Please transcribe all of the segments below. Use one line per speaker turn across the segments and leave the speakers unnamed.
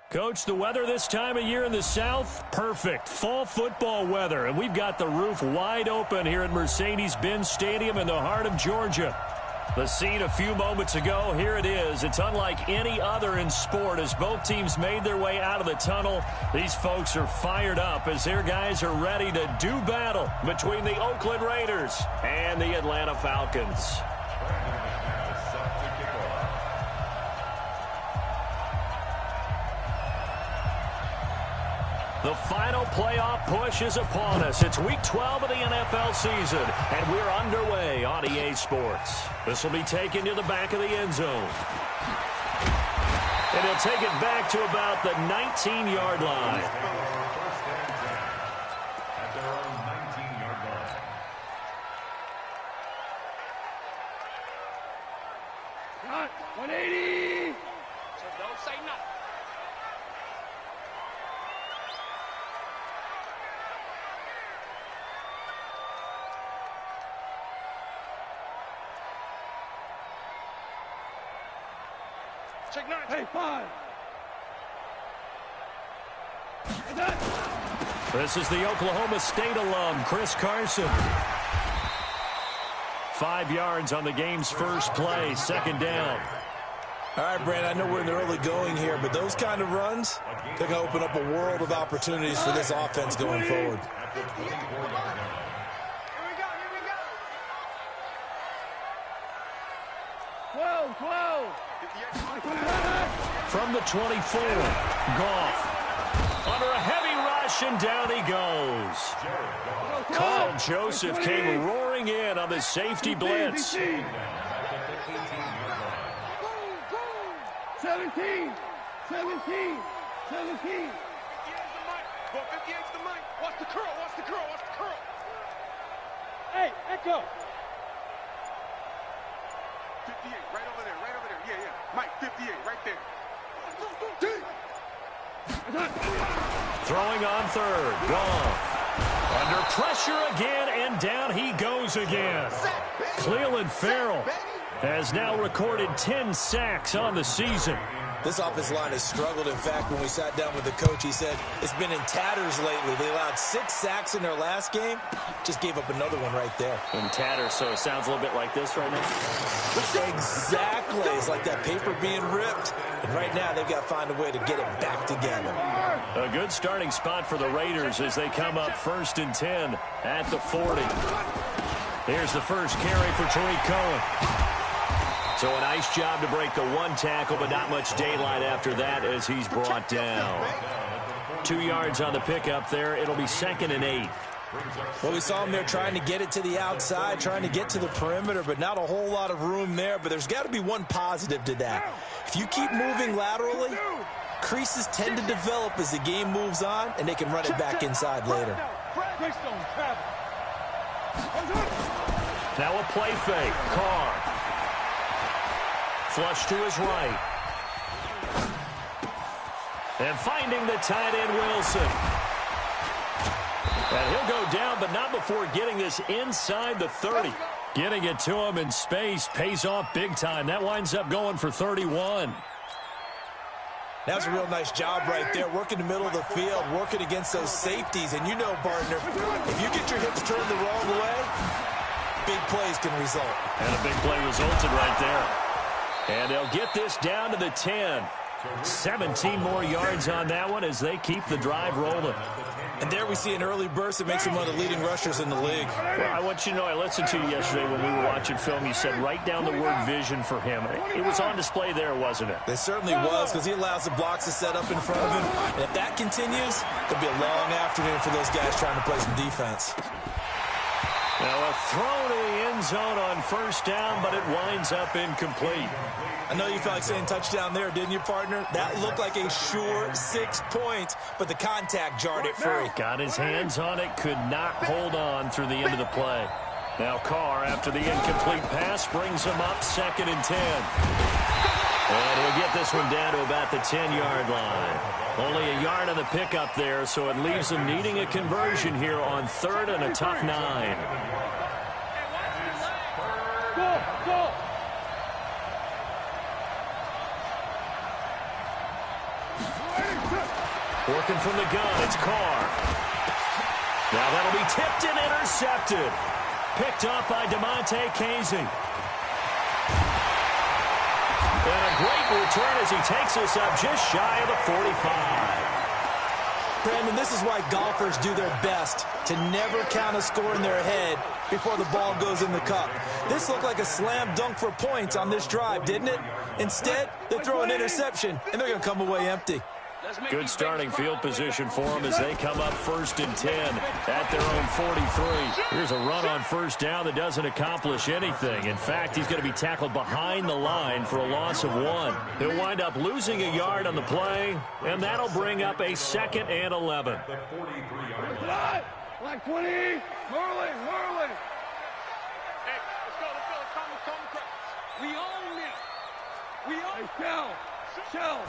Coach, the weather this time of year in the South, perfect. Fall football weather, and we've got the roof wide open here at Mercedes-Benz Stadium in the heart of Georgia. The scene a few moments ago, here it is. It's unlike any other in sport as both teams made their way out of the tunnel. These folks are fired up as their guys are ready to do battle between the Oakland Raiders and the Atlanta Falcons. The final playoff push is upon us. It's Week 12 of the NFL season, and we're underway on EA Sports. This will be taken to the back of the end zone. And he'll take it back to about the 19-yard line.
At their own 19-yard line.
Cut, 180. So don't say nothing. Check 9. Hey, 5.
This is the Oklahoma State alum, Chris Carson. 5 yards on the game's first play, second down.
All right, Brandon, I know we're in the early going here, but those kind of runs, they're going to open up a world of opportunities for this offense going forward.
From the 24, Goff. Under a heavy rush, and down he goes. Carl Joseph came roaring in on the safety blitz.
17. 17. 17. 58's the mic. Watch the curl. Watch the curl. Watch the curl. Hey, Echo. 58, right over there. Right over there. Yeah, yeah. Mike, 58, right there.
Throwing on third. Goff. Under pressure again, and down he goes again. Cleveland Farrell has now recorded 10 sacks on the season.
This offensive line has struggled. In fact, when we sat down with the coach, he said it's been in tatters lately. They allowed 6 sacks in their last game. Just gave up another one right there.
In tatters, so it sounds a little bit like this right now.
Exactly. It's like that paper being ripped. And right now, they've got to find a way to get it back together.
A good starting spot for the Raiders as they come up 1st and 10 at the 40. Here's the first carry for Tariq Cohen. So a nice job to break the one tackle, but not much daylight after that as he's brought down. 2 yards on the pickup there. It'll be 2nd and 8.
Well, we saw him there trying to get it to the outside, trying to get to the perimeter, but not a whole lot of room there. But there's got to be one positive to that. If you keep moving laterally, creases tend to develop as the game moves on, and they can run it back inside later.
Now a play fake. Carr. Flush to his right. And finding the tight end, Wilson. And he'll go down, but not before getting this inside the 30. Getting it to him in space pays off big time. That winds up going for 31.
That's a real nice job right there, working the middle of the field, working against those safeties. And you know, partner, if you get your hips turned the wrong way, big plays can result.
And a big play resulted right there. And they'll get this down to the 10. 17 more yards on that one as they keep the drive rolling.
And there we see an early burst that makes him one of the leading rushers in the league.
Well, I want you to know, I listened to you yesterday when we were watching film. You said write down the word vision for him. It was on display there, wasn't it?
It certainly was, because he allows the blocks to set up in front of him. And if that continues, it'll be a long afternoon for those guys trying to play some defense.
Now a throw to the end zone on 1st down, but it winds up incomplete.
I know you felt like saying touchdown there, didn't you, partner? That looked like a sure 6 points, but the contact jarred it free.
Got his hands on it, could not hold on through the end of the play. Now Carr, after the incomplete pass, brings him up 2nd and 10. And he'll get this one down to about the 10-yard line. Only a yard on the pickup there, so it leaves them needing a conversion here on 3rd and a tough 9.
Go, go.
Working from the gun, it's Carr. Now that'll be tipped and intercepted. Picked up by DeMonte Casey. And a great return as he takes us up just shy of the 45.
Brandon, this is why golfers do their best to never count a score in their head before the ball goes in the cup. This looked like a slam dunk for points on this drive, didn't it? Instead, they throw an interception, and they're going to come away empty.
Good starting field position for them as they come up 1st and 10 at their own 43. Here's a run on first down that doesn't accomplish anything. In fact, he's going to be tackled behind the line for a loss of 1. He'll wind up losing a yard on the play, and that'll bring up a 2nd and 11.
Like 20. Marley. Hey, let's go. Come. We own it. We own it. Shell.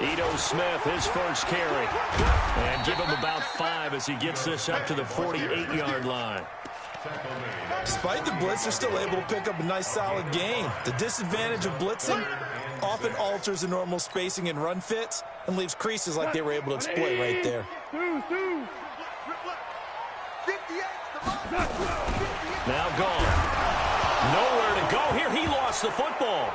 Ito Smith, his first carry. And give him about 5 as he gets this up to the 48-yard line.
Despite the blitz, they're still able to pick up a nice, solid gain. The disadvantage of blitzing often alters the normal spacing and run fits and leaves creases like they were able to exploit right there.
Now gone. Nowhere to go here. He lost the football.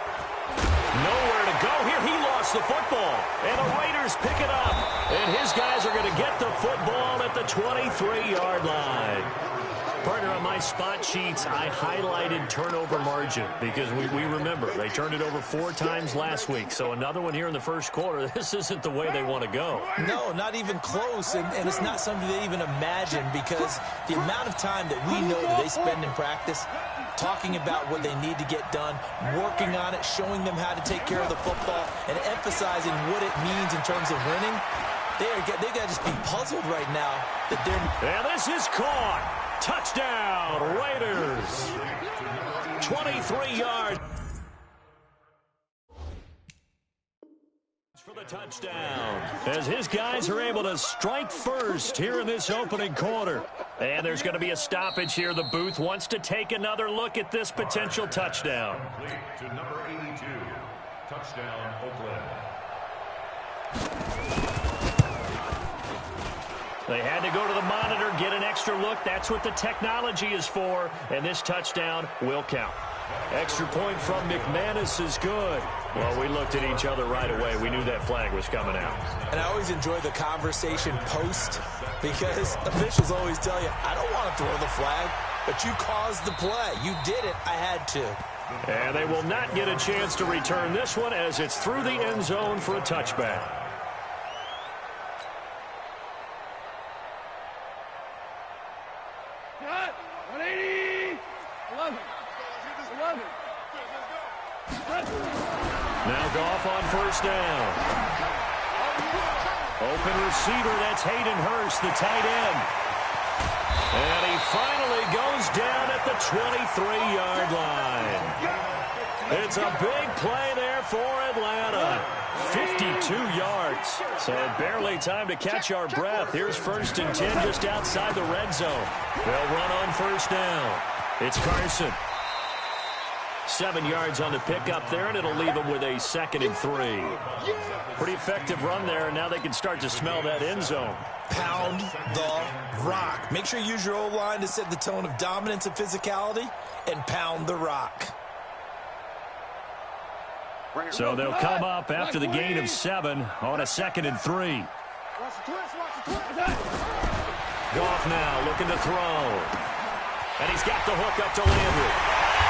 Nowhere to go here. He lost the football. And the Raiders pick it up. And his guys are going to get the football at the 23-yard line. Partner, on my spot sheets, I highlighted turnover margin because we remember they turned it over 4 times last week. So another one here in the first quarter. This isn't the way they want to go.
No, not even close. And it's not something they even imagine because the amount of time that we know that they spend in practice talking about what they need to get done, working on it, showing them how to take care of the football, and emphasizing what it means in terms of winning. They got to just be puzzled right now that they're...
And this is caught. Touchdown, Raiders. 23 yards for the touchdown. As his guys are able to strike first here in this opening quarter. And there's going to be a stoppage here. The booth wants to take another look at this potential touchdown.
To number 82. Touchdown, Oakland.
They had to go to the monitor, get an extra look. That's what the technology is for. And this touchdown will count. Extra point from McManus is good. Well, we looked at each other right away. We knew that flag was coming out.
And I always enjoy the conversation post because officials always tell you, I don't want to throw the flag, but you caused the play. You did it. I had to.
And they will not get a chance to return this one as it's through the end zone for a touchback.
Cut. 180. 11.
Now Goff on first down. Open receiver, that's Hayden Hurst, the tight end. And he finally goes down at the 23-yard line. It's a big play there for Atlanta. 52 yards. So barely time to catch our breath. Here's 1st and 10 just outside the red zone. They'll run on first down. It's Carson. 7 yards on the pickup there, and it'll leave them with a 2nd and 3. Pretty effective run there, and now they can start to smell that end zone.
Pound the rock. Make sure you use your O-line to set the tone of dominance and physicality, and pound the rock.
So they'll come up after the gain of 7 on a 2nd and 3. Goff now looking to throw. And he's got the hook up to Landry.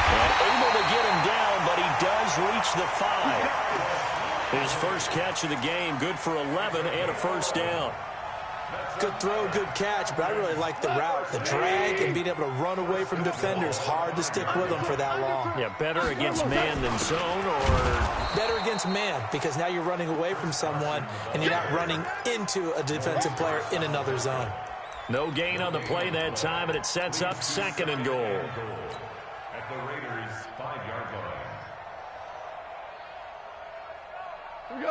And able to get him down, but he does reach the 5. His first catch of the game, good for 11 and a first down.
Good throw, good catch, but I really like the route. The drag and being able to run away from defenders, hard to stick with them for that long.
Yeah, better against man than zone, or...
Better against man, because now you're running away from someone and you're not running into a defensive player in another zone.
No gain on the play that time, and it sets up 2nd and goal.
At the Raiders' 5-yard line.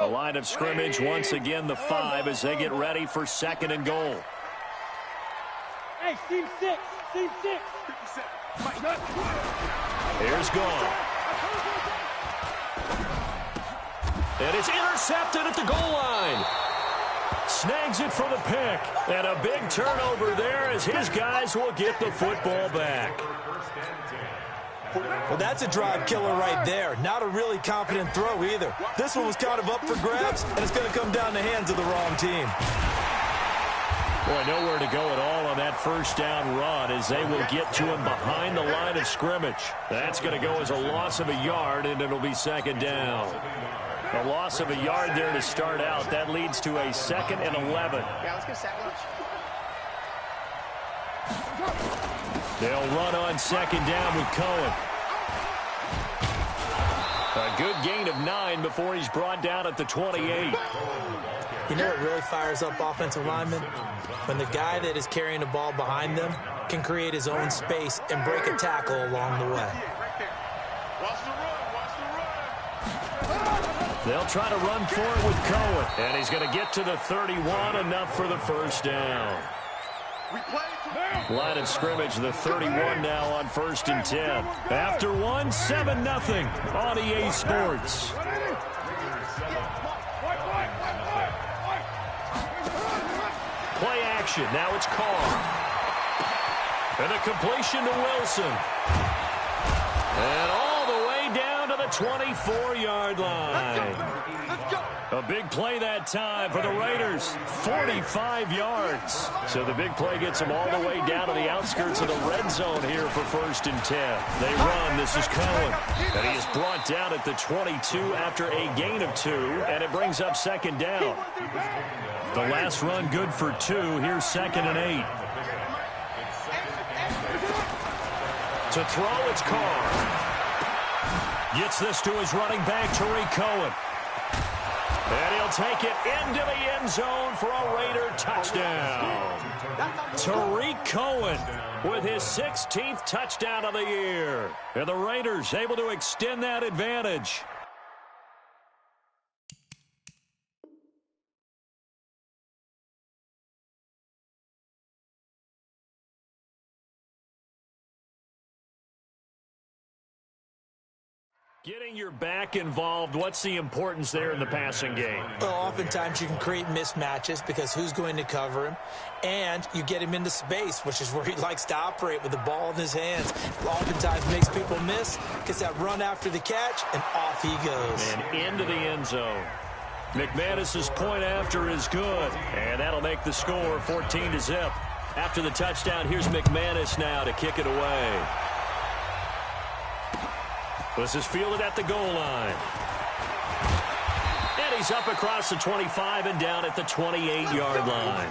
A line of scrimmage, once again the 5 as they get ready for 2nd and goal.
Hey, team 6. Team 6.
Here's Goff. And it's intercepted at the goal line. Snags it for the pick. And a big turnover there as his guys will get the football back.
Well, that's a drive killer right there. Not a really confident throw either. This one was kind of up for grabs, and it's going to come down the hands of the wrong team.
Boy, nowhere to go at all on that first down run as they will get to him behind the line of scrimmage. That's going to go as a loss of a yard, and it'll be second down. A loss of a yard there to start out. That leads to a 2nd and 11.
Yeah, let's get second.
They'll run on second down with Cohen. A good gain of 9 before he's brought down at the 28.
You know what really fires up offensive linemen? When the guy that is carrying the ball behind them can create his own space and break a tackle along the way.
Watch the run. Watch the run.
They'll try to run for it with Cohen. And he's going to get to the 31, enough for the first down. Line of scrimmage, the 31 now on 1st and 10. After one, 7-0 on EA Sports. Play action. Now it's Carr. And a completion to Wilson. And all the way down to the 24-yard line. A big play that time for the Raiders. 45 yards. So the big play gets them all the way down to the outskirts of the red zone here for 1st and 10. They run. This is Cohen. And he is brought down at the 22 after a gain of 2. And it brings up 2nd down. The last run good for 2. Here's 2nd and 8. To throw, it's Carr. Gets this to his running back, Tariq Cohen. And he'll take it into the end zone for a Raider touchdown. Tariq Cohen with his 16th touchdown of the year. And the Raiders able to extend that advantage. Getting your back involved, what's the importance there in the passing game?
Well, oftentimes you can create mismatches because who's going to cover him? And you get him into space, which is where he likes to operate with the ball in his hands. Oftentimes makes people miss, gets that run after the catch, and off he goes.
And into the end zone. McManus's point after is good. And that'll make the score 14-0. After the touchdown, here's McManus now to kick it away. This is fielded at the goal line. And he's up across the 25 and down at the 28-yard line.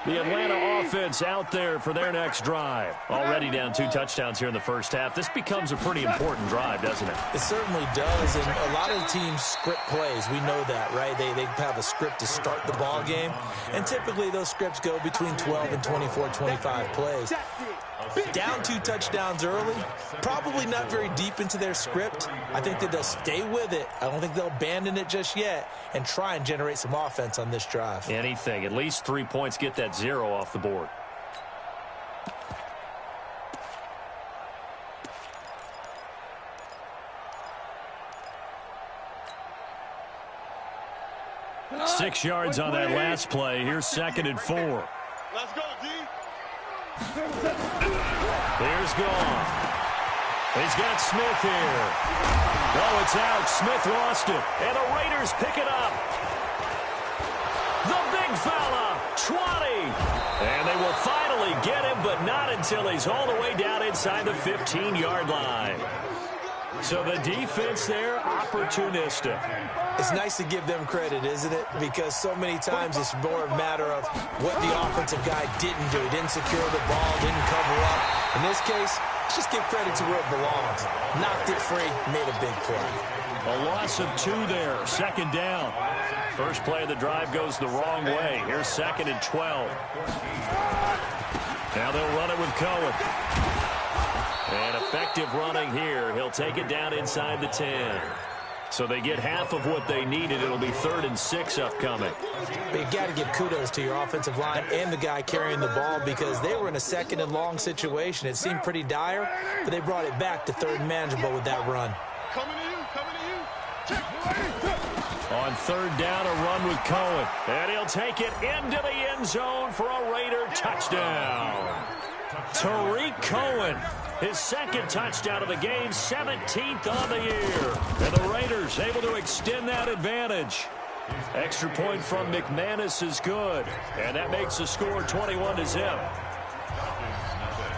The Atlanta offense out there for their next drive. Already down 2 touchdowns here in the first half. This becomes a pretty important drive, doesn't it?
It certainly does, and a lot of the teams script plays. We know that, right? They have a script to start the ball game, and typically those scripts go between 12 and 24, 25 plays. Down 2 touchdowns early, probably not very deep into their script. I think that they'll stay with it. I don't think they'll abandon it just yet and try and generate some offense on this drive.
Anything. At least 3 points, get that 0 off the board. Six yards on that last play. Here's 2nd and 4.
Let's go, D.
Here's Goff. He's got Smith here. Oh, it's out. Smith lost it. And the Raiders pick it up. The big fella, 20. And they will finally get him, but not until he's all the way down inside the 15-yard line. So the defense there, opportunistic.
It's nice to give them credit, isn't it? Because so many times it's more a matter of what the offensive guy didn't do. He didn't secure the ball, didn't cover up. In this case, let's just give credit to where it belongs. Knocked it free, made a big play.
A loss of 2 there, 2nd down. First play of the drive goes the wrong way. Here's 2nd and 12. Now they'll run it with Cohen. And effective running here. He'll take it down inside the 10. So they get half of what they needed. It'll be 3rd and 6 upcoming.
But you got to give kudos to your offensive line and the guy carrying the ball because they were in a 2nd and long situation. It seemed pretty dire, but they brought it back to 3rd and manageable with that run.
Coming to you. Coming to you.
On third down, a run with Cohen. And he'll take it into the end zone for a Raider touchdown. Tariq Cohen, his second touchdown of the game, 17th on the year. And the Raiders able to extend that advantage. Extra point from McManus is good. And that makes the score 21-0.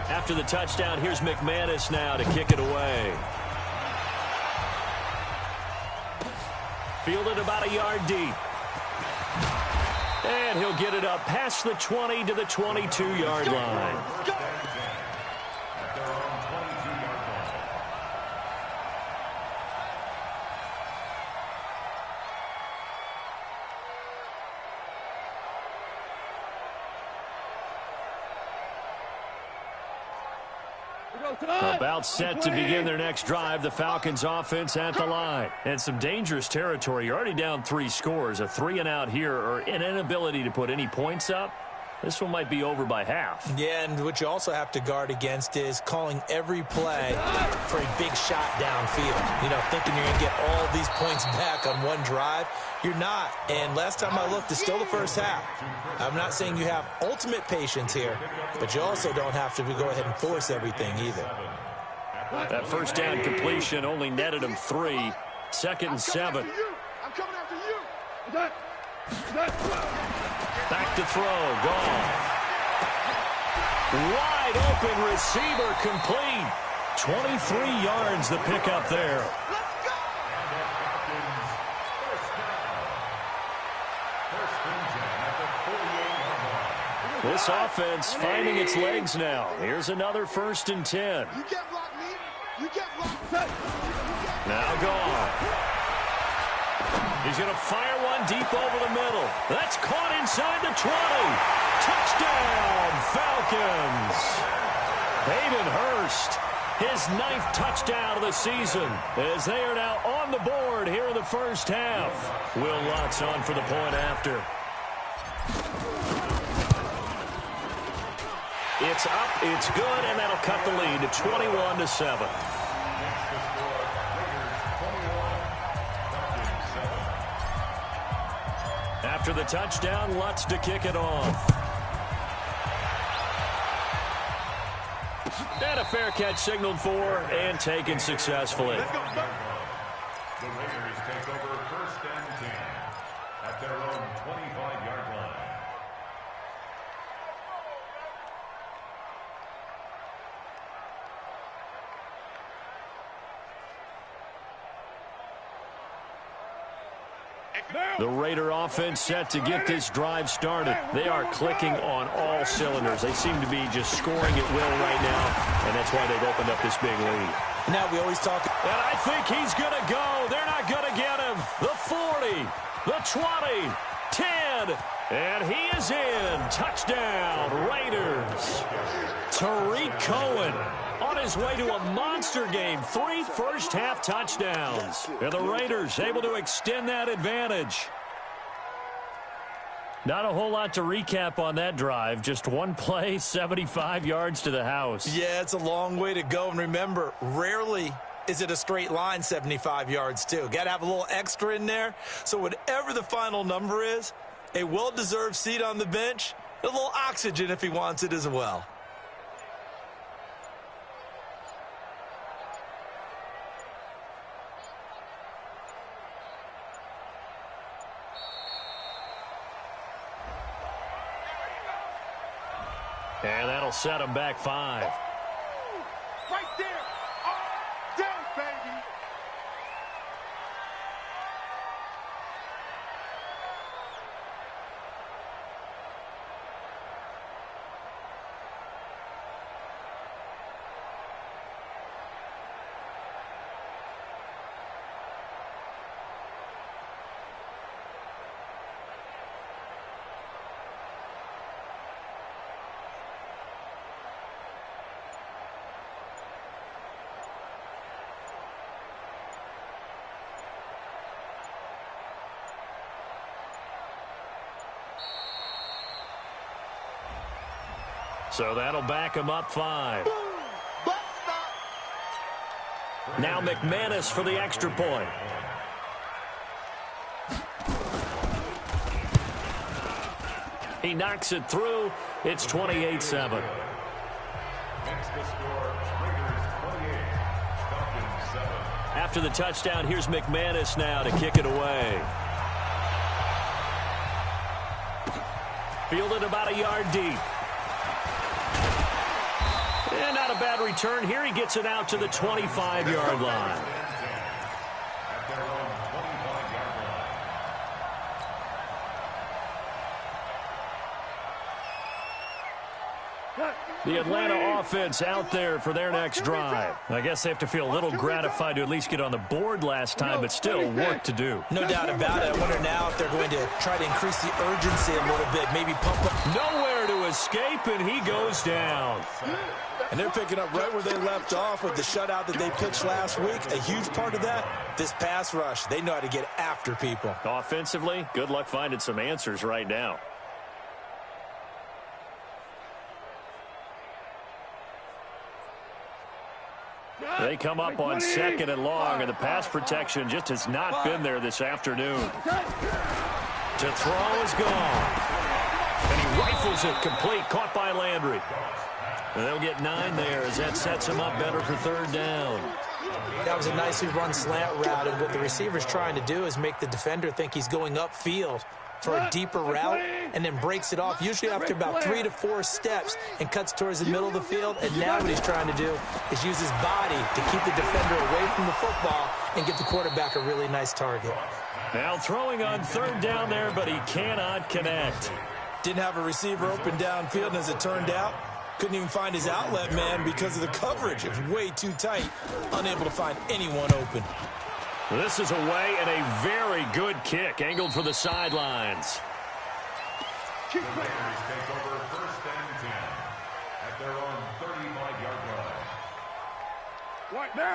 After the touchdown, here's McManus now to kick it away. Fielded about a yard deep. And he'll get it up past the 20 to the 22-yard line. About set to begin their next drive. The Falcons offense at the line. And some dangerous territory. You're already down 3 scores. A 3-and-out here or an inability to put any points up. This one might be over by half.
Yeah, and what you also have to guard against is calling every play for a big shot downfield. You know, thinking you're going to get all these points back on one drive. You're not. And last time I looked, it's still the first half. I'm not saying you have ultimate patience here, but you also don't have to go ahead and force everything either.
That first down completion only netted him 3. Second and 7.
I'm coming after you.
Back to throw. Gone. Wide open receiver complete. 23 yards the pickup there. This offense finding its legs now. Here's another 1st and 10.
You can't block me. You can't block.
Now gone. He's going to fire one deep over the middle. That's caught inside the 20. Touchdown, Falcons. Hayden Hurst, his 9th touchdown of the season, as they are now on the board here in the first half. Will Lutz on for the point after. It's up, it's good, and that'll cut the lead to 21-7. After the touchdown, Lutz to kick it off. And a fair catch signaled for and taken successfully.
The Raiders take over 1st and 10 at their own 25-yard line.
The Raider offense set to get this drive started. They are clicking on all cylinders. They seem to be just scoring at will right now, and that's why they've opened up this big lead.
Now we always talk.
And I think he's going to go. They're not going to get him. The 40, the 20, 10, and he is in. Touchdown, Raiders. Tariq Cohen on his way to a monster game. 3 first-half touchdowns. And the Raiders able to extend that advantage. Not a whole lot to recap on that drive. Just one play, 75 yards to the house.
Yeah, it's a long way to go. And remember, rarely is it a straight line 75 yards, too. Got to have a little extra in there. So whatever the final number is, a well-deserved seat on the bench, a little oxygen if he wants it as well.
And that'll set him back 5.
Right there. All day, baby.
So that'll back him up 5.
Boom. Bust stop.
Now McManus for the extra point. He knocks it through. It's 28-7.
Next to score, Raiders 28, Falcons 7.
After the touchdown, here's McManus now to kick it away. Fielded about a yard deep. And not a bad return here. He gets it out to the 25-yard line.
At their own 25-yard line.
The Atlanta offense out there for their next drive. I guess they have to feel a little gratified to at least get on the board last time, but still work to do.
No doubt about it. I wonder now if they're going to try to increase the urgency a little bit, maybe pump up.
Nowhere to escape, and he goes down.
And they're picking up right where they left off with the shutout that they pitched last week. A huge part of that, this pass rush. They know how to get after people.
Offensively, good luck finding some answers right now. They come up on 2nd and long, and the pass protection just has not been there this afternoon. To throw is gone. And he rifles it complete, caught by Landry. And they'll get 9 there as that sets him up better for 3rd down.
That was a nicely run slant route, and what the receiver's trying to do is make the defender think he's going upfield for a deeper route, and then breaks it off, usually after about 3 to 4 steps, and cuts towards the middle of the field. And now what he's trying to do is use his body to keep the defender away from the football and give the quarterback a really nice target.
Now throwing on 3rd down there, but he cannot connect.
Didn't have a receiver open downfield, and as it turned out, couldn't even find his outlet man because of the coverage. It was way too tight, unable to find anyone open.
This is away, and a very good kick, angled for the sidelines.
The Raiders take over 1st and 10 at their own 35-yard line.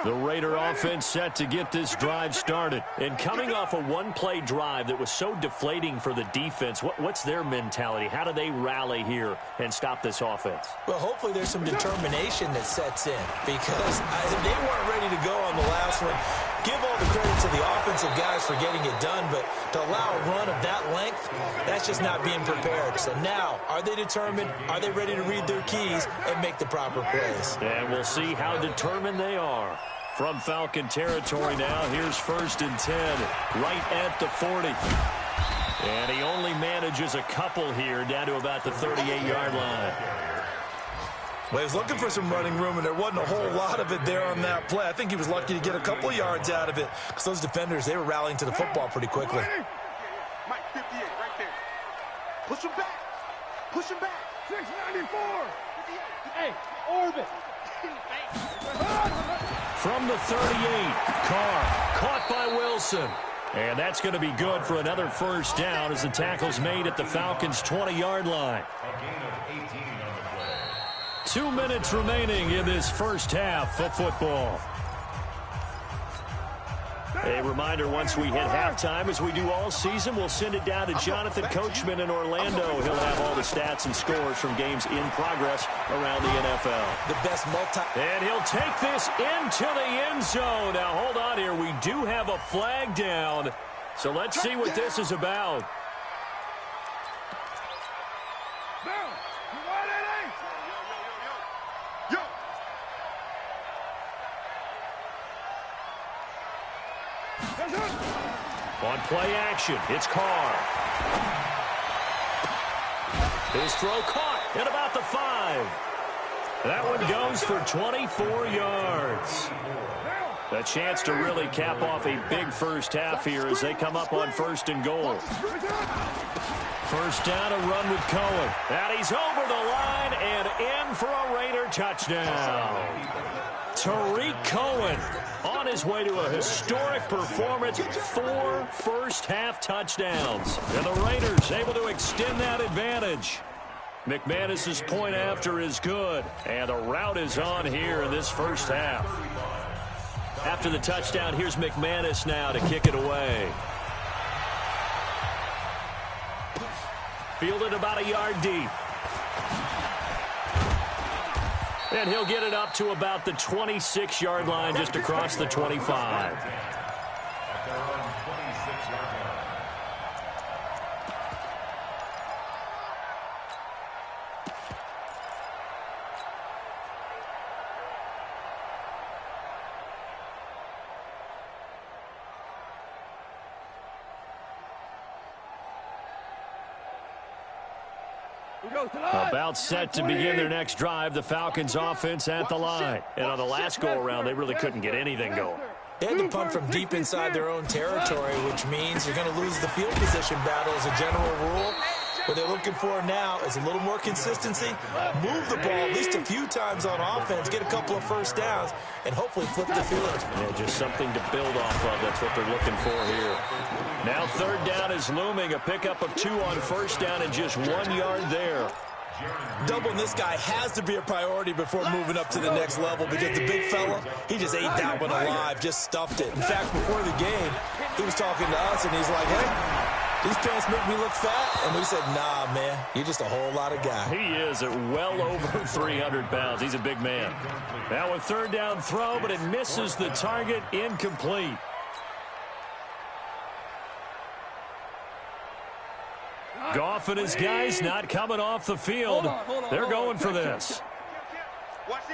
The Raider offense set to get this drive started. And coming off a one-play drive that was so deflating for the defense, what's their mentality? How do they rally here and stop this offense?
Well, hopefully there's some determination that sets in, because they weren't ready to go on the last one. Give all the credit to the offensive guys for getting it done, but to allow a run of that length, that's just not being prepared. So now, are they determined? Are they ready to read their keys and make the proper plays?
And we'll see how determined they are. From Falcon territory now, here's 1st and 10, right at the 40. And he only manages a couple here, down to about the 38-yard line.
Well, he was looking for some running room, and there wasn't a whole lot of it there on that play. I think he was lucky to get a couple of yards out of it, because those defenders, they were rallying to the football pretty quickly.
Mike, 58, right there. Push him back. Push him back. 694. Hey, orbit.
From the 38, Carr caught by Wilson. And that's going to be good for another 1st down as the tackle's made at the Falcons' 20-yard line.
A gain of 18 on the play.
2 minutes remaining in this 1st half of football. A reminder, once we hit halftime, as we do all season, we'll send it down to Jonathan Coachman in Orlando. He'll have all the stats and scores from games in progress around the NFL.
The best
And he'll take this into the end zone. Now, hold on here. We do have a flag down. So let's see what this is about. On play action, it's Carr. His throw caught at about the 5. That one goes for 24 yards. A chance to really cap off a big 1st half here as they come up on 1st and goal. 1st down, a run with Cohen. And he's over the line and in for a Raider touchdown. Tariq Cohen on his way to a historic performance, 4 first-half touchdowns. And the Raiders able to extend that advantage. McManus's point after is good, and the route is on here in this 1st half. After the touchdown, here's McManus now to kick it away. Fielded about a yard deep. And he'll get it up to about the 26-yard line, just across the 25.
At their own 26-yard line.
About set to begin their next drive, the Falcons offense at the line. And on the last go-around, they really couldn't get anything going.
They had to punt from deep inside their own territory, which means you're going to lose the field position battle as a general rule. What they're looking for now is a little more consistency, move the ball at least a few times on offense, get a couple of first downs, and hopefully flip the field.
Yeah, just something to build off of. That's what they're looking for here. Now third down is looming, a pickup of 2 on first down and just 1 yard there.
Doubling this guy has to be a priority before moving up to the next level because the big fella, he just ate that one alive, just stuffed it. In fact, before the game, he was talking to us, and he's like, hey, these pants make me look fat. And we said, nah, man, you're just a whole lot of guy.
He is at well over 300 pounds. He's a big man. Now a third down throw, but it misses the target, incomplete. Goff and his guys not coming off the field. They're going for this.
Watch the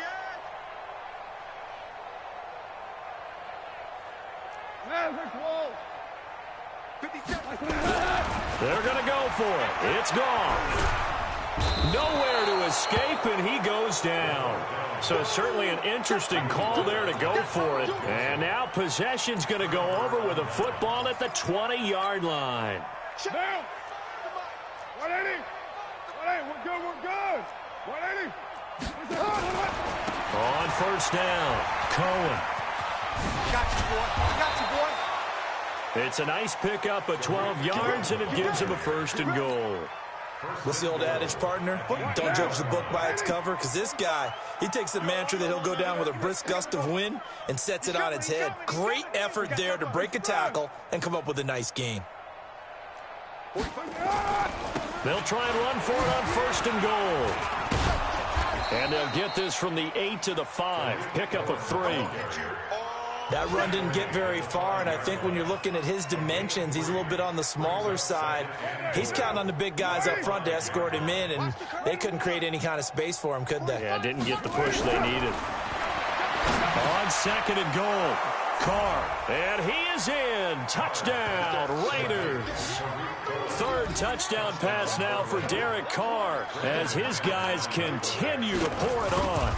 They're going to go for it. It's gone. Nowhere to escape, and he goes down. So certainly an interesting call there to go for it. And now possession's going to go over with a football at the 20-yard line.
Down. 180. 180. We're good. We're good. 180.
On first down, Cohen.
Got you, boy. Got you, boy.
It's a nice pickup of 12 yards, and it gives him a first and goal.
What's the old adage, partner? Don't judge the book by its cover, because this guy, he takes the mantra that he'll go down with a brisk gust of wind and sets it on its head. Great effort there to break a tackle and come up with a nice gain.
They'll try and run for it on first and goal. And they'll get this from the 8 to the 5. Pickup of 3.
That run didn't get very far, and I think when you're looking at his dimensions, he's a little bit on the smaller side. He's counting on the big guys up front to escort him in, and they couldn't create any kind of space for him, could they?
Yeah, didn't get the push they needed. On second and goal, Carr, and he is in. Touchdown, Raiders. Third touchdown pass now for Derek Carr as his guys continue to pour it on.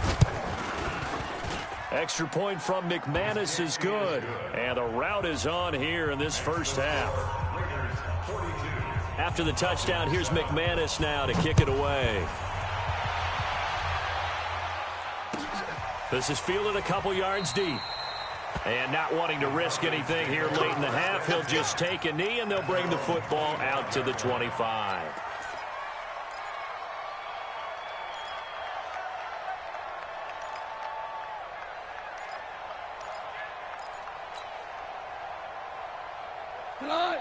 Extra point from McManus is good. And the route is on here in this first half. After the touchdown, here's McManus now to kick it away. This is fielded a couple yards deep. And not wanting to risk anything here late in the half, he'll just take a knee, and they'll bring the football out to the 25.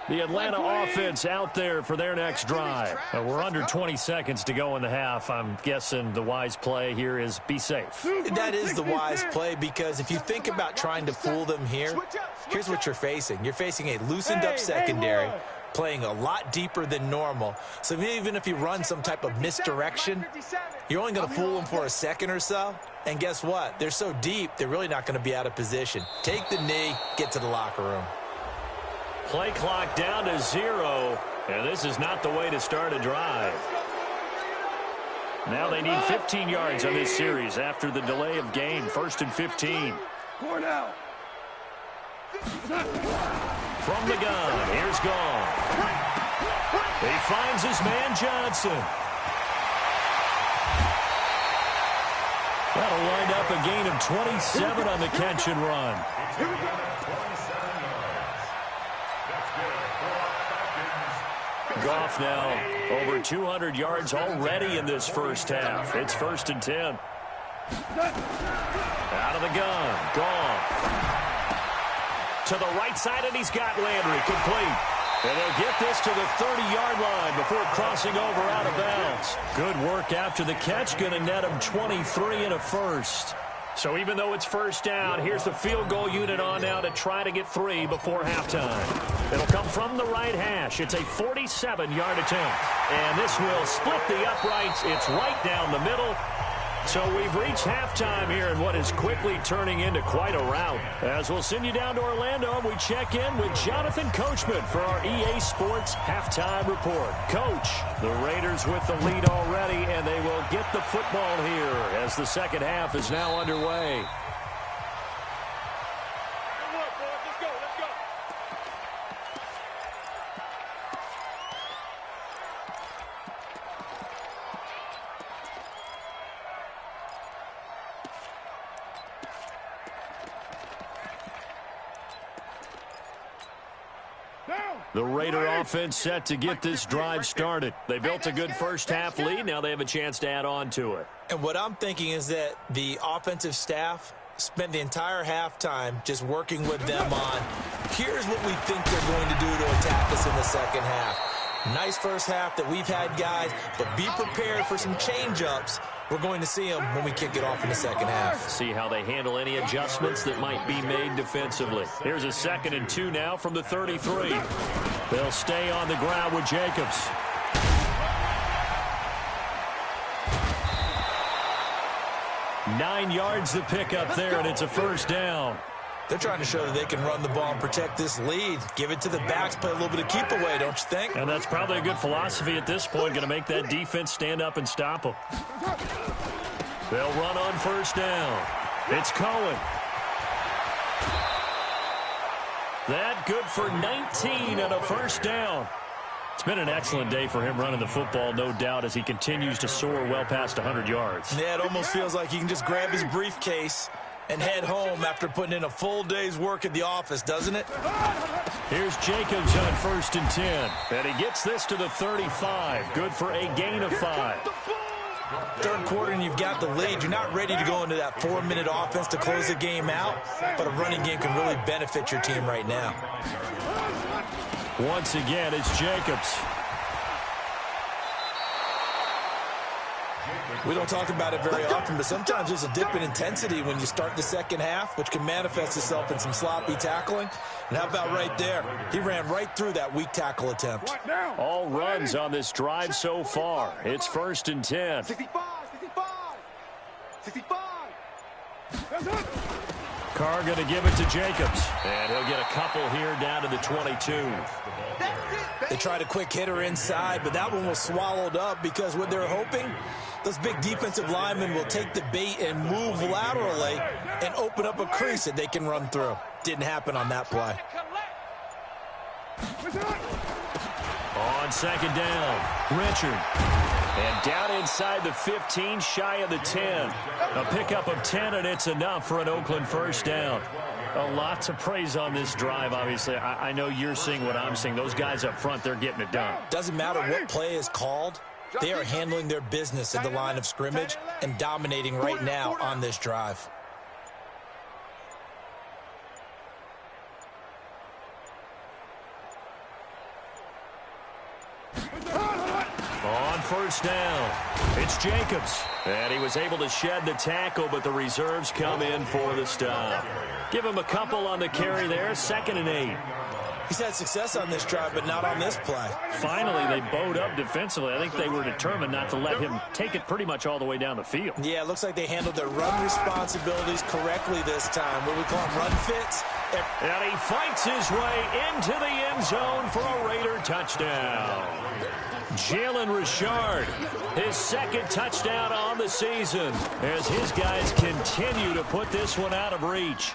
The Atlanta offense out there for their next drive. We're under 20 seconds to go in the half. I'm guessing the wise play here is be safe.
That is the wise play, because if you think about trying to fool them here, here's what you're facing. You're facing a loosened up secondary, playing a lot deeper than normal. So even if you run some type of misdirection, you're only going to fool them for a second or so. And guess what? They're so deep, they're really not going to be out of position. Take the knee, get to the locker room.
Play clock down to 0, and this is not the way to start a drive. Now they need 15 yards on this series after the delay of game. First and 15.
Going out.
From the gun, here's Goff. He finds his man Johnson. That'll wind up a gain of 27 on the catch and run. Goff now over 200 yards already in this first half. It's first and 10. Out of the gun, Goff. To the right side, and he's got Landry complete. And they'll get this to the 30-yard line before crossing over out of bounds. Good work after the catch. Going to net them 23 and a first. So even though it's first down, here's the field goal unit on now to try to get 3 before halftime. It'll come from the right hash. It's a 47-yard attempt. And this will split the uprights. It's right down the middle. So we've reached halftime here in what is quickly turning into quite a rout. As we'll send you down to Orlando, we check in with Jonathan Coachman for our EA Sports Halftime Report. Coach, the Raiders with the lead already, and they will get the football here as the second half is now underway. The Raider offense set to get this drive started. They built a good first-half lead. Now they have a chance to add on to it.
And what I'm thinking is that the offensive staff spent the entire halftime just working with them on, here's what we think they're going to do to attack us in the second half. Nice first half that we've had, guys, but be prepared for some change-ups. We're going to see them when we kick it off in the second half.
See how they handle any adjustments that might be made defensively. Here's a 2nd and 2 now from the 33. They'll stay on the ground with Jacobs. Nine yards to pick up there, and it's a first down.
They're trying to show that they can run the ball and protect this lead. Give it to the backs, play a little bit of keep away, don't you think?
And that's probably a good philosophy at this point, going to make that defense stand up and stop them. They'll run on first down. It's Cohen. That good for 19 and a first down. It's been an excellent day for him running the football, no doubt, as he continues to soar well past 100 yards.
Yeah, it almost feels like he can just grab his briefcase and head home after putting in a full day's work at the office, doesn't it?
Here's Jacobs on 1st and 10. And he gets this to the 35. Good for a gain of 5.
Third quarter and you've got the lead. You're not ready to go into that 4-minute offense to close the game out, but a running game can really benefit your team right now.
Once again, it's Jacobs.
We don't talk about it very often, but sometimes there's a dip in intensity when you start the second half, which can manifest itself in some sloppy tackling. And how about right there? He ran right through that weak tackle attempt.
All runs on this drive so far. It's 1st and 10.
65, 65, 65.
Carr going to give it to Jacobs. And he'll get a couple here down to the 22.
They tried a quick hitter inside, but that one was swallowed up because what they're hoping, those big defensive linemen will take the bait and move laterally and open up a crease that they can run through. Didn't happen on that play.
On 2nd down, Richard. And down inside the 15, shy of the 10. A pickup of 10, and it's enough for an Oakland first down. A lot to praise on this drive, obviously. I know you're seeing what I'm seeing. Those guys up front, they're getting it done.
Doesn't matter what play is called. They are handling their business at the line of scrimmage and dominating right now on this drive.
On first down, it's Jacobs. And he was able to shed the tackle, but the reserves come in for the stop. Give him a couple on the carry there, 2nd and 8.
He's had success on this drive, but not on this play.
Finally, they bowed up defensively. I think they were determined not to let him take it pretty much all the way down the field.
Yeah, it looks like they handled their run responsibilities correctly this time. What we call them run fits.
And he fights his way into the end zone for a Raider touchdown. Jalen Richard, his 2nd touchdown on the season as his guys continue to put this one out of reach.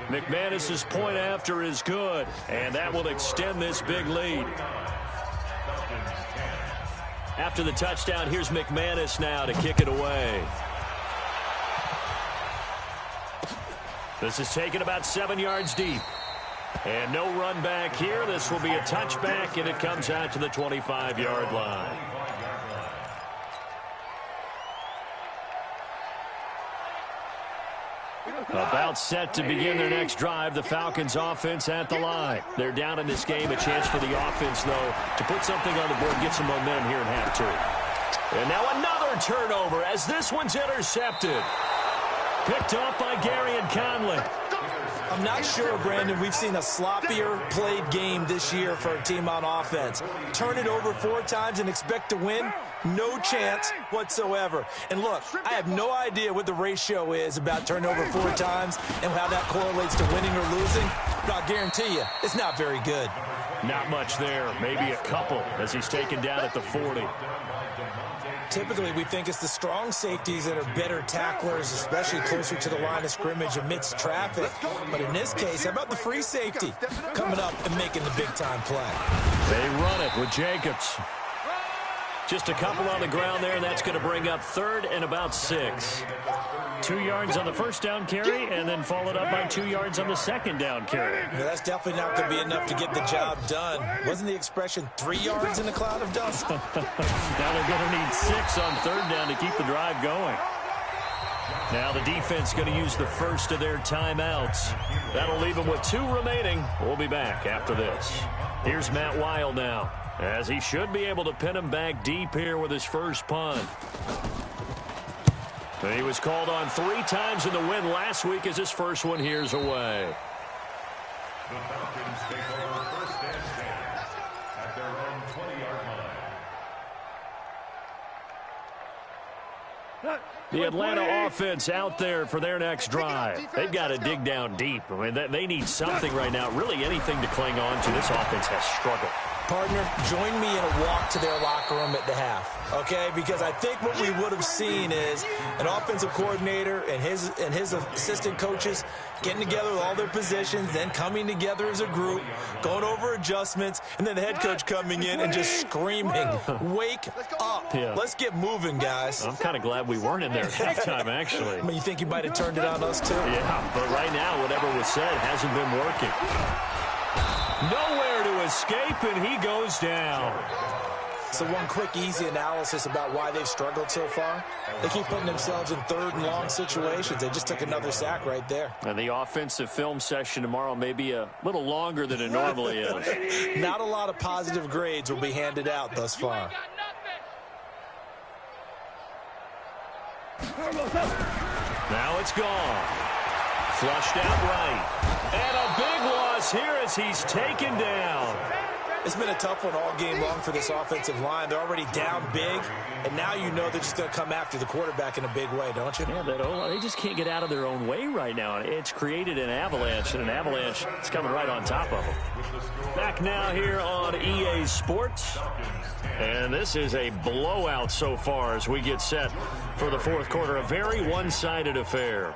McManus's point after is good, and that will extend this big lead. After the touchdown, here's McManus now to kick it away. This is taken about 7 yards deep. And no run back here. This will be a touchback, and it comes out to the 25-yard line. About set to begin their next drive, the Falcons offense at the line. They're down in this game. A chance for the offense, though, to put something on the board, get some momentum here in half two. And now another turnover as this one's intercepted. Picked up by Gary and Conley.
I'm not sure, Brandon, we've seen a sloppier played game this year for a team on offense. Turn it over 4 times and expect to win? No chance whatsoever. And look, I have no idea what the ratio is about turnover 4 times and how that correlates to winning or losing, but I'll guarantee you, it's not very good.
Not much there, maybe a couple as he's taken down at the 40.
Typically, we think it's the strong safeties that are better tacklers, especially closer to the line of scrimmage amidst traffic. But in this case, how about the free safety coming up and making the big-time play?
They run it with Jacobs. Just a couple on the ground there, and that's going to bring up 3rd and about 6. 2 yards on the first down carry, and then followed up by 2 yards on the second down carry.
Yeah, that's definitely not going to be enough to get the job done. Wasn't the expression 3 yards in a cloud of dust?
Now they're going to need 6 on 3rd down to keep the drive going. Now the defense going to use the first of their timeouts. That'll leave them with 2 remaining. We'll be back after this. Here's Matt Weil now, as he should be able to pin him back deep here with his first punt. He was called on 3 times in the win last week as his first one here's away.
The Falcons take over 1st and 10 at their own 20-yard line.
The Atlanta offense out there for their next drive. They've got to dig down deep. I mean, they need something right now, really anything to cling on to. This offense has struggled.
Partner, join me in a walk to their locker room at the half, okay? Because I think what we would have seen is an offensive coordinator and his assistant coaches getting together with all their positions, then coming together as a group, going over adjustments, and then the head coach coming in and just screaming, wake up.
Yeah.
Let's get moving, guys.
I'm kind of glad we weren't in there at halftime, actually.
I mean, you think you might have turned it on us, too?
Yeah, but right now, whatever was said hasn't been working. Nowhere to escape, and he goes down.
So one quick, easy analysis about why they've struggled so far. They keep putting themselves in 3rd and long situations. They just took another sack right there.
And the offensive film session tomorrow may be a little longer than it normally is.
Not a lot of positive grades will be handed out thus far.
Now it's gone. Flushed out right. And a big loss here as he's taken down.
It's been a tough one all game long for this offensive line. They're already down big, and now you know they're just going to come after the quarterback in a big way, don't you?
Yeah, they just can't get out of their own way right now. It's created an avalanche, and an avalanche is coming right on top of them. Back now here on EA Sports. And this is a blowout so far as we get set for the 4th quarter. A very one-sided affair.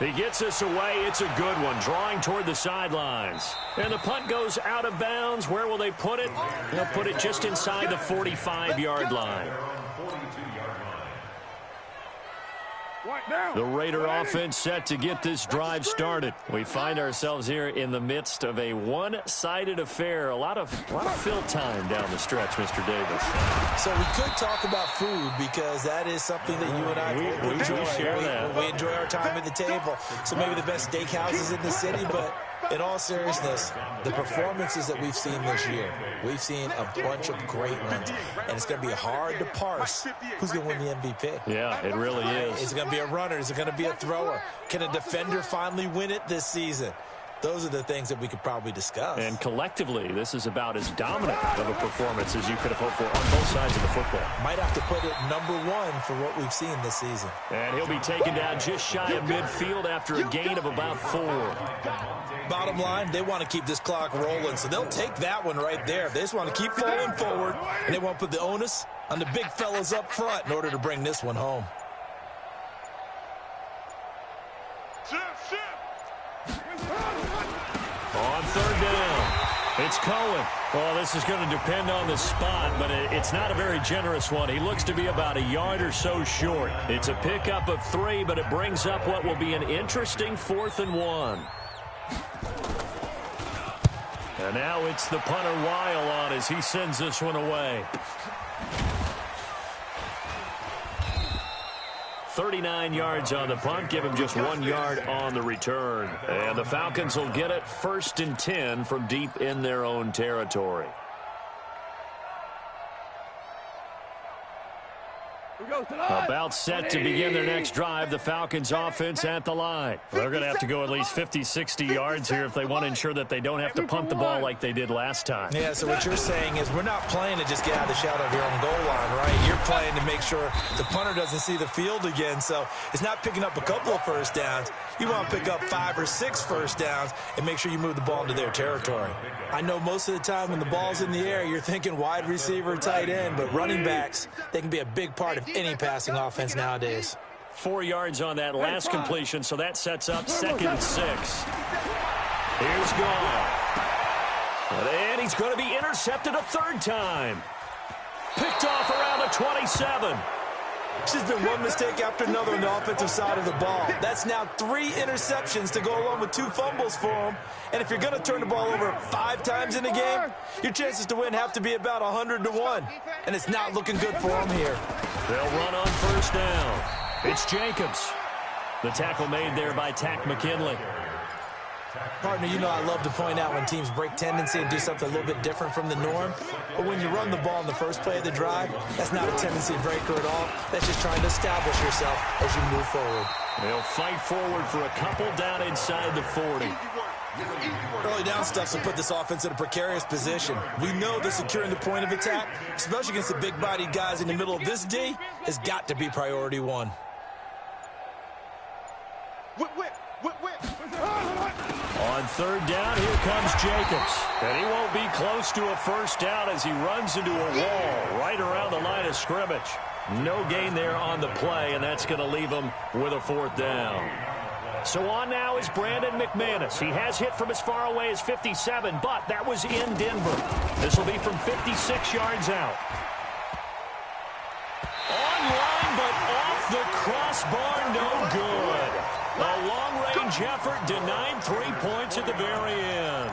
He gets us away. It's a good one. Drawing toward the sidelines. And the punt goes out of bounds. Where will they put it? They'll put it just inside the 45-yard line. The Raider offense set to get this drive started. We find ourselves here in the midst of a one-sided affair. A lot of fill time down the stretch, Mr. Davis.
So we could talk about food because that is something that you and I enjoy.
We share that.
We enjoy our time at the table. So maybe the best steakhouses in the city, but in all seriousness, the performances that we've seen this year, we've seen a bunch of great ones, and it's going to be hard to parse who's going to win the MVP.
Yeah, it really is.
Is it going to be a runner? Is it going to be a thrower? Can a defender finally win it this season? Those are the things that we could probably discuss.
And collectively, this is about as dominant of a performance as you could have hoped for on both sides of the football.
Might have to put it #1 for what we've seen this season.
And he'll be taken down just shy of midfield after a gain of about 4.
Bottom line, they want to keep this clock rolling, so they'll take that one right there. They just want to keep falling forward, and they want to put the onus on the big fellas up front in order to bring this one home.
On 3rd down, it's Cohen. Well, this is going to depend on the spot, but it's not a very generous one. He looks to be about a yard or so short. It's a pickup of 3, but it brings up what will be an interesting 4th and 1. And now it's the punter Weil on as he sends this one away. 39 yards on the punt, give him just 1 yard on the return. And the Falcons will get it 1st and 10 from deep in their own territory. About set to begin their next drive, the Falcons offense at the line. They're going to have to go at least 50, 60 yards here if they want to ensure that they don't have to punt the ball like they did last time.
Yeah, so what you're saying is we're not playing to just get out of the shadow of your own goal line, right? You're playing to make sure the punter doesn't see the field again. So it's not picking up a couple of first downs. You want to pick up 5 or 6 first downs and make sure you move the ball into their territory. I know most of the time when the ball's in the air, you're thinking wide receiver, tight end, but running backs, they can be a big part of any passing offense nowadays.
4 yards on that last completion, so that sets up 2nd and 6. Here's Goff. And he's going to be intercepted a 3rd time. Picked off around the 27.
It's just been one mistake after another on the offensive side of the ball. That's now 3 interceptions to go along with 2 fumbles for him. And if you're going to turn the ball over 5 times in a game, your chances to win have to be about 100 to 1. And it's not looking good for him here.
They'll run on 1st down. It's Jacobs. The tackle made there by Tack McKinley.
Partner, you know I love to point out when teams break tendency and do something a little bit different from the norm. But when you run the ball in the first play of the drive, that's not a tendency breaker at all. That's just trying to establish yourself as you move forward.
They'll fight forward for a couple down inside the 40.
Early down stuff will put this offense in a precarious position. We know that securing the point of attack, especially against the big-bodied guys in the middle of this D, has got to be priority 1.
On 3rd down, here comes Jacobs. And he won't be close to a 1st down as he runs into a wall right around the line of scrimmage. No gain there on the play, and that's going to leave him with a 4th down. So on now is Brandon McManus. He has hit from as far away as 57, but that was in Denver. This will be from 56 yards out. Online, but off the crossbar, no good. A long-range effort denied 3 points at the very end.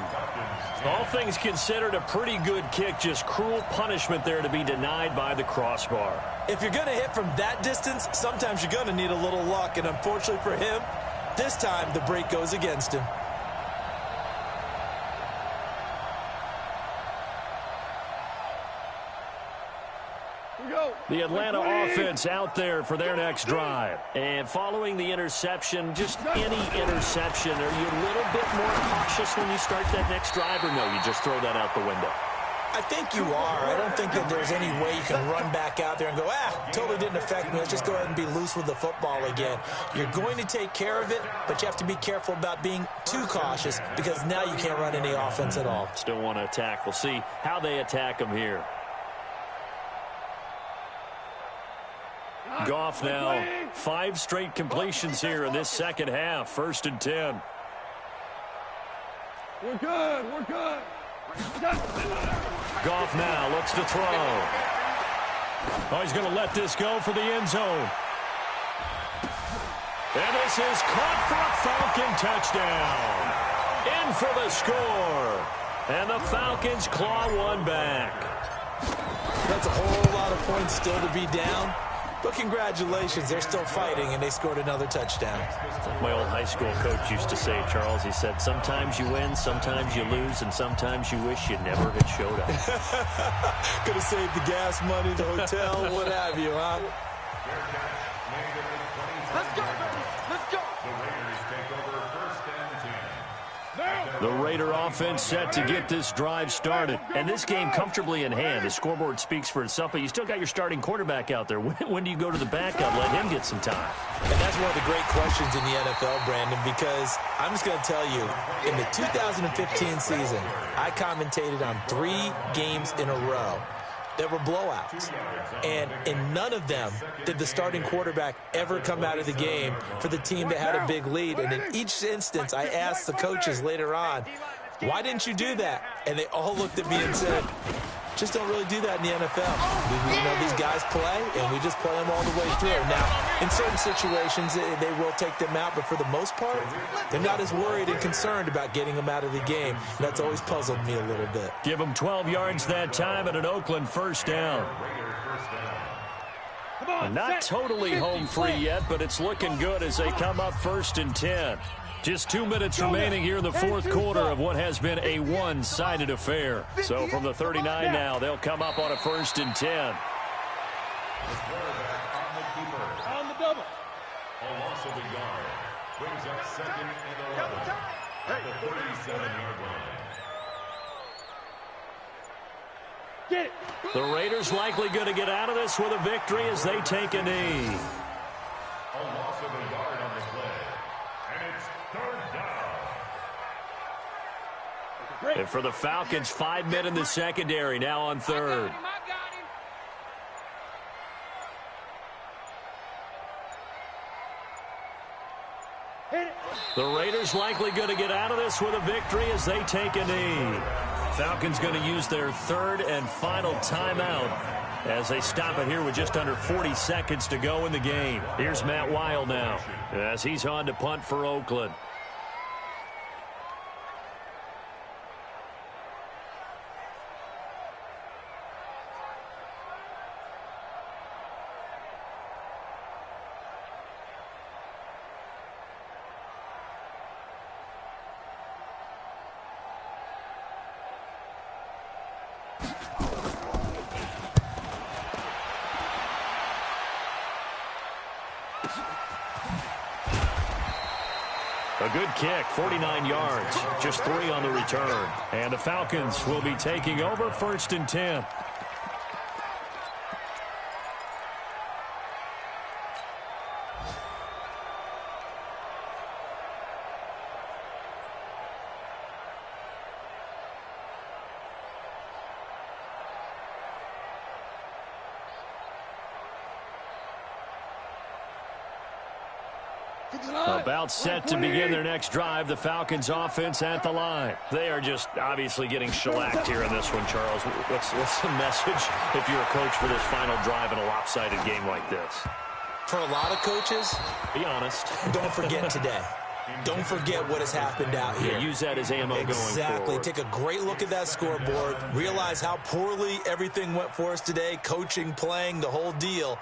All things considered, a pretty good kick, just cruel punishment there to be denied by the crossbar.
If you're going to hit from that distance, sometimes you're going to need a little luck, and unfortunately for him, this time the break goes against him.
The Atlanta offense out there for their next drive. And following the interception, just any interception, are you a little bit more cautious when you start that next drive, or no, you just throw that out the window?
I think you are. I don't think that there's any way you can run back out there and go, totally didn't affect me. Let's just go ahead and be loose with the football again. You're going to take care of it, but you have to be careful about being too cautious because now you can't run any offense at all.
Still want to attack. We'll see how they attack him here. Goff now, 5 straight completions here in this second half. 1st and 10.
We're good. We're good.
Goff now looks to throw. Oh, he's going to let this go for the end zone. And this is caught for a Falcon touchdown. In for the score. And the Falcons claw one back.
That's a whole lot of points still to be down. But congratulations, they're still fighting, and they scored another touchdown.
Like my old high school coach used to say, Charles, he said, sometimes you win, sometimes you lose, and sometimes you wish you never had showed up.
Could have saved the gas money, the hotel, what have you, huh?
Let's go, baby. Let's go.
The Raiders take over 1st and 10.
The Raider offense set to get this drive started. And this game comfortably in hand. The scoreboard speaks for itself, but you still got your starting quarterback out there. When do you go to the backup? Let him get some time.
And that's one of the great questions in the NFL, Brandon, because I'm just going to tell you, in the 2015 season, I commentated on 3 games in a row. There were blowouts, and in none of them did the starting quarterback ever come out of the game for the team that had a big lead. And in each instance, I asked the coaches later on, why didn't you do that? And they all looked at me and said, just don't really do that in the NFL. You know, these guys play, and we just play them all the way through. Now, in certain situations, they will take them out, but for the most part, they're not as worried and concerned about getting them out of the game. And that's always puzzled me a little bit.
Give them 12 yards that time and an Oakland 1st down. Not totally home free yet, but it's looking good as they come up 1st and 10. Just 2 minutes remaining here in the fourth quarter of what has been a one-sided affair. So from the 39 now, they'll come up on a 1st and 10.
The quarterback on the keeper.
On the double.
A loss of a yard. Brings up 2nd and 11 at the 37-yard line.
Get it.
The Raiders likely going to get out of this with a victory as they take a knee.
A loss of a yard on the play. And it's 3rd down.
And for the Falcons, 5 men in the secondary now on 3rd. The Raiders likely going to get out of this with a victory as they take a knee. Falcons going to use their 3rd and final timeout as they stop it here with just under 40 seconds to go in the game. Here's Matt Weil now as he's on to punt for Oakland. A good kick, 49 yards, just 3 on the return. And the Falcons will be taking over 1st and 10. About set to begin their next drive. The Falcons offense at the line. They are just obviously getting shellacked here in this one, Charles. What's the message if you're a coach for this final drive in a lopsided game like this?
For a lot of coaches,
be honest.
Don't forget today. Don't forget what has happened out here.
Yeah, use that as ammo going forward.
Exactly. Take a great look at that scoreboard. Realize how poorly everything went for us today. Coaching, playing, the whole deal.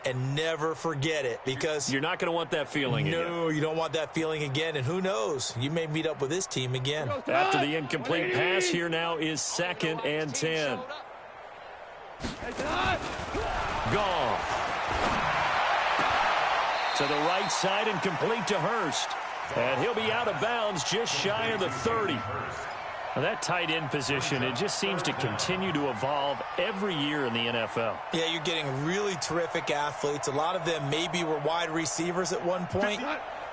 And never forget it, because
you're not going to want that feeling again.
No, you don't want that feeling again. And who knows? You may meet up with this team again.
After the incomplete pass, here now is 2nd and 10. Goff. To the right side and complete to Hurst. And he'll be out of bounds just shy of the 30. Now that tight end position, it just seems to continue to evolve every year in the NFL.
Yeah, you're getting really terrific athletes. A lot of them maybe were wide receivers at one point.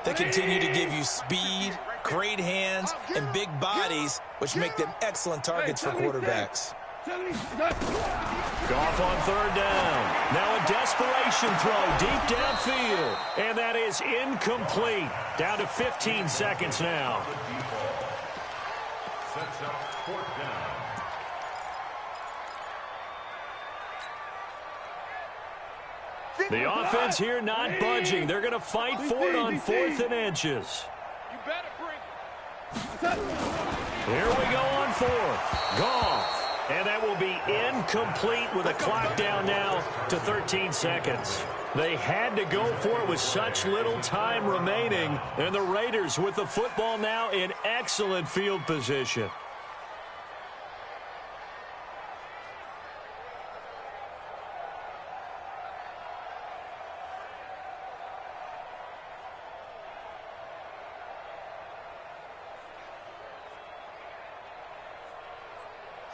They continue to give you speed, great hands, and big bodies, which make them excellent targets for quarterbacks.
Goff on 3rd down. Now a desperation throw deep downfield. And that is incomplete. Down to 15 seconds now.
Sets up 4th down.
The offense here not budging. They're going to fight for it on 4th and inches.
You better bring.
Here we go on 4th. Goff. And that will be incomplete with a clock down now to 13 seconds. They had to go for it with such little time remaining. And the Raiders with the football now in excellent field position.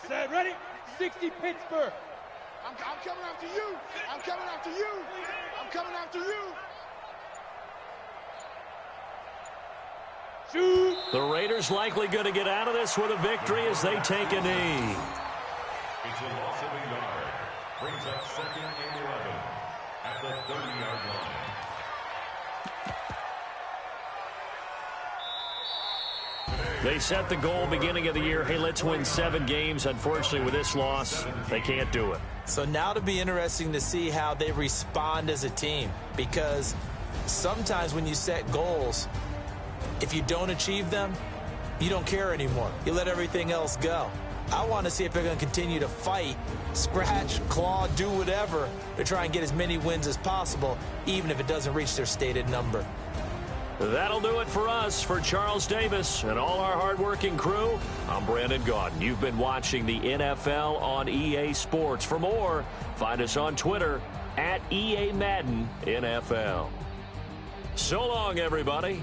Set, ready? 60 Pittsburgh. I'm coming after you. I'm coming after you. I'm coming after you. Shoot.
The Raiders likely going to get out of this with a victory as they take a knee.
It's a loss of a yard. Brings up 2nd and 11 at the 30-yard line.
They set the goal beginning of the year. Hey, let's win 7 games. Unfortunately, with this loss, they can't do it.
So now to be interesting to see how they respond as a team, because sometimes when you set goals, if you don't achieve them, you don't care anymore. You let everything else go. I want to see if they're going to continue to fight, scratch, claw, do whatever to try and get as many wins as possible, even if it doesn't reach their stated number.
That'll do it for us. For Charles Davis and all our hardworking crew, I'm Brandon Gaudin. You've been watching the NFL on EA Sports. For more, find us on Twitter @EA Madden NFL. So long, everybody.